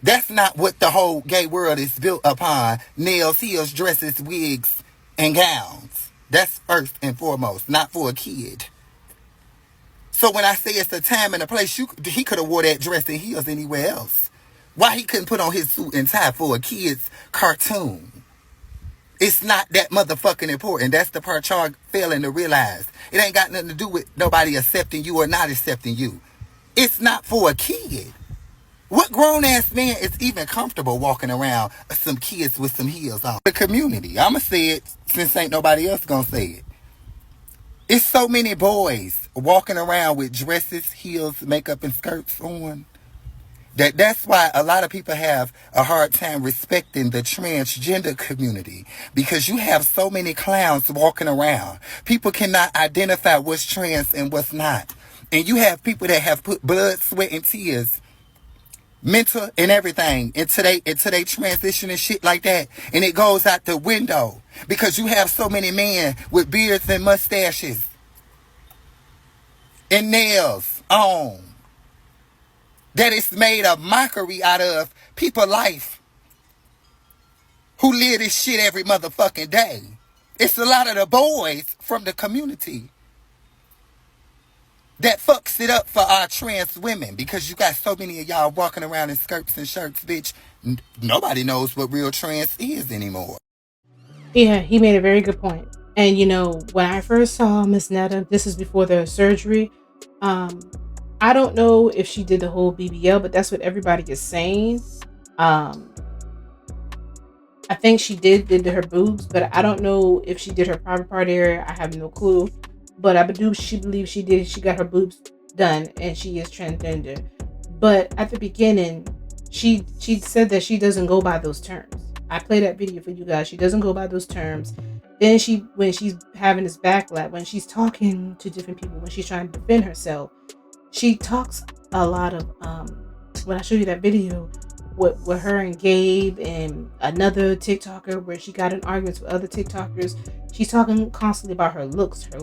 that's not what the whole gay world is built upon. Nails, heels, dresses, wigs, and gowns. That's first and foremost, not for a kid. So when I say it's a time and a place, he could have wore that dress and heels anywhere else. Why he couldn't put on his suit and tie for a kid's cartoon? It's not that motherfucking important. That's the part y'all failing to realize. It ain't got nothing to do with nobody accepting you or not accepting you. It's not for a kid. What grown-ass man is even comfortable walking around some kids with some heels on? The community. I'ma say it since ain't nobody else gonna say it. It's so many boys walking around with dresses, heels, makeup, and skirts on. That's why a lot of people have a hard time respecting the transgender community, because you have so many clowns walking around. People cannot identify what's trans and what's not. And you have people that have put blood, sweat, and tears, mental and everything into they transition and shit like that, and it goes out the window because you have so many men with beards and mustaches and nails on that it's made a mockery out of people's life who live this shit every motherfucking day. It's a lot of the boys from the community that fucks it up for our trans women, because you got so many of y'all walking around in skirts and shirts, bitch. Nobody knows what real trans is anymore. Yeah, he made a very good point. And you know, when I first saw Miss Netta, this is before the surgery, I don't know if she did the whole BBL, but that's what everybody is saying. I think she did her boobs, but I don't know if she did her private part area. I have no clue. But I do, she believes she did. She got her boobs done, and she is transgender. But at the beginning, she said that she doesn't go by those terms. I played that video for you guys. She doesn't go by those terms. Then when she's having this backlash, when she's talking to different people, when she's trying to defend herself, she talks a lot of when I show you that video with her and Gabe and another TikToker, where she got in arguments with other TikTokers. She's talking constantly about her looks, or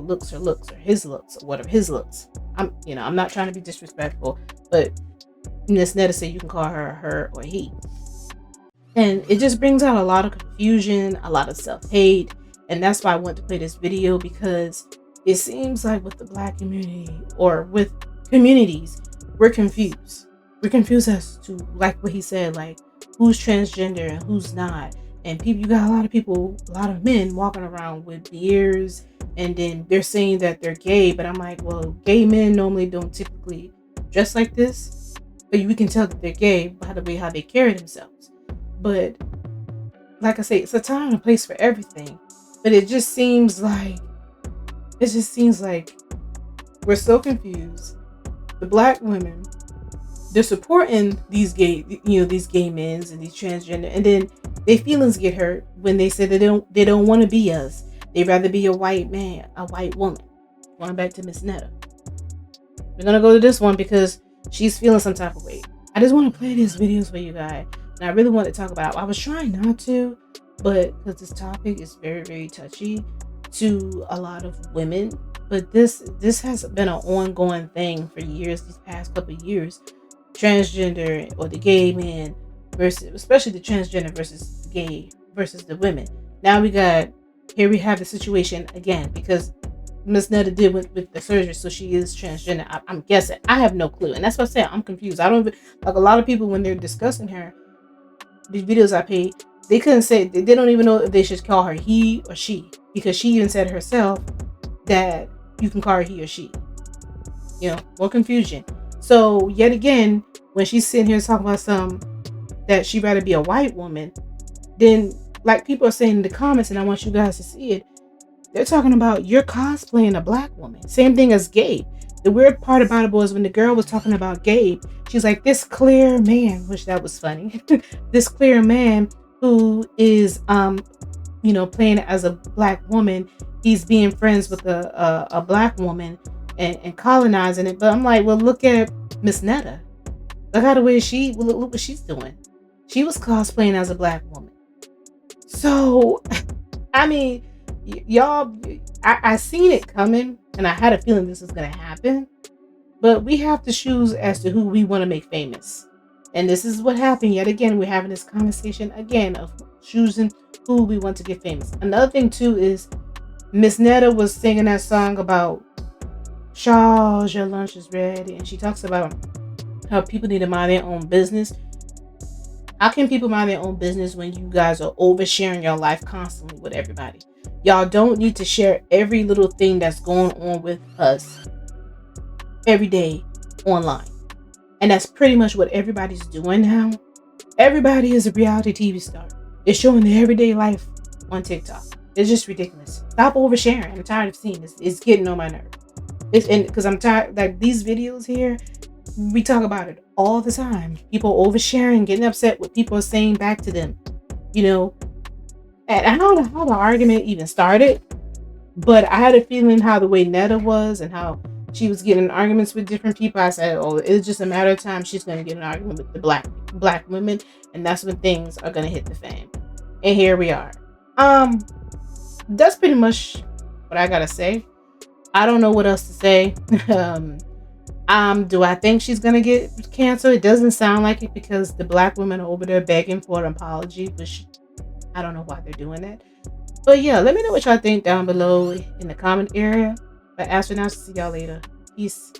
his looks, or whatever his looks. I'm not trying to be disrespectful, but Miss Netta said you can call her or he. And it just brings out a lot of confusion, a lot of self-hate. And that's why I want to play this video, because it seems like with the Black community, or with communities, we're confused. We're confused as to, like what he said, like who's transgender and who's not. And people, you got a lot of people, a lot of men walking around with beards, and then they're saying that they're gay. But I'm like, well, gay men normally don't typically dress like this, but we can tell that they're gay by the way how they carry themselves. But like I say, it's a time and a place for everything. But it just seems like we're so confused. The Black women, they're supporting these gay men and these transgender, and then their feelings get hurt when they say they don't want to be us. They'd rather be a white man, a white woman. Going back to Miss Netta, we're gonna go to this one because she's feeling some type of way. I just want to play these videos for you guys, and I really want to talk about it. I was trying not to, but because this topic is very, very touchy to a lot of women. But this has been an ongoing thing for years, these past couple of years. Transgender, or the gay man versus, especially the transgender versus gay versus the women. Now we have the situation again, because Miss Netta did with the surgery, so she is transgender. I'm guessing. I have no clue, and that's what I said. I'm confused. I don't even, like, a lot of people when they're discussing her, these videos I played, they couldn't say, they don't even know if they should call her he or she, because she even said herself that you can call her he or she. You know, more confusion. So yet again, when she's sitting here talking about that she'd rather be a white woman, then like people are saying in the comments, and I want you guys to see it, they're talking about you're cosplaying a black woman. Same thing as Gabe. The weird part about it was when the girl was talking about Gabe, she's like, this clear man, which that was funny. This clear man who is you know, playing as a black woman, he's being friends with a black woman and colonizing it. But I'm like, well, look at Miss Netta. Look how the way look what she's doing. She was cosplaying as a black woman. So, I mean, y'all, I seen it coming, and I had a feeling this was gonna happen. But we have to choose as to who we want to make famous, and this is what happened yet again. We're having this conversation again of choosing who we want to get famous. Another thing too is Miss Netta was singing that song about Charles, your lunch is ready, and she talks about how people need to mind their own business. How can people mind their own business when you guys are oversharing your life constantly with everybody? Y'all don't need to share every little thing that's going on with us every day online. And that's pretty much what everybody's doing now. Everybody is a reality TV star. They're showing their everyday life on TikTok. It's just ridiculous. Stop oversharing. I'm tired of seeing this. It's getting on my nerve. Because I'm tired, like these videos here, we talk about it all the time. People oversharing, getting upset what people are saying back to them. You know, and I don't know how the argument even started, but I had a feeling how the way Netta was and how she was getting arguments with different people. I said, oh, it's just a matter of time. She's going to get an argument with the black women, and that's when things are going to hit the fan. And here we are. That's pretty much what I gotta say. I don't know what else to say. Do I think she's gonna get canceled? It doesn't sound like it, because the black women are over there begging for an apology, which I don't know why they're doing that. But yeah, let me know what y'all think down below in the comment area. But as for now, see y'all later. Peace.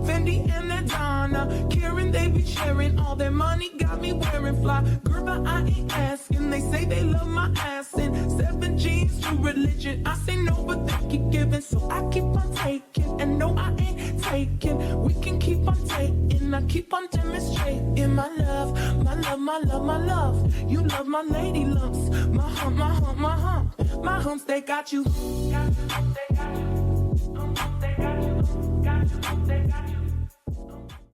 Fendi and Adana, Karen, they be sharing all their money, got me wearing fly. Girl, but I ain't asking. They say they love my ass and 7 G's to religion. I say no, but they keep giving, so I keep on taking. And no, I ain't taking. We can keep on taking. I keep on demonstrating my love, my love, my love, my love. You love my lady lumps, my hump, my hump, my hump. My humps, they got you. Got you, they got you. They got you, got you, they got you.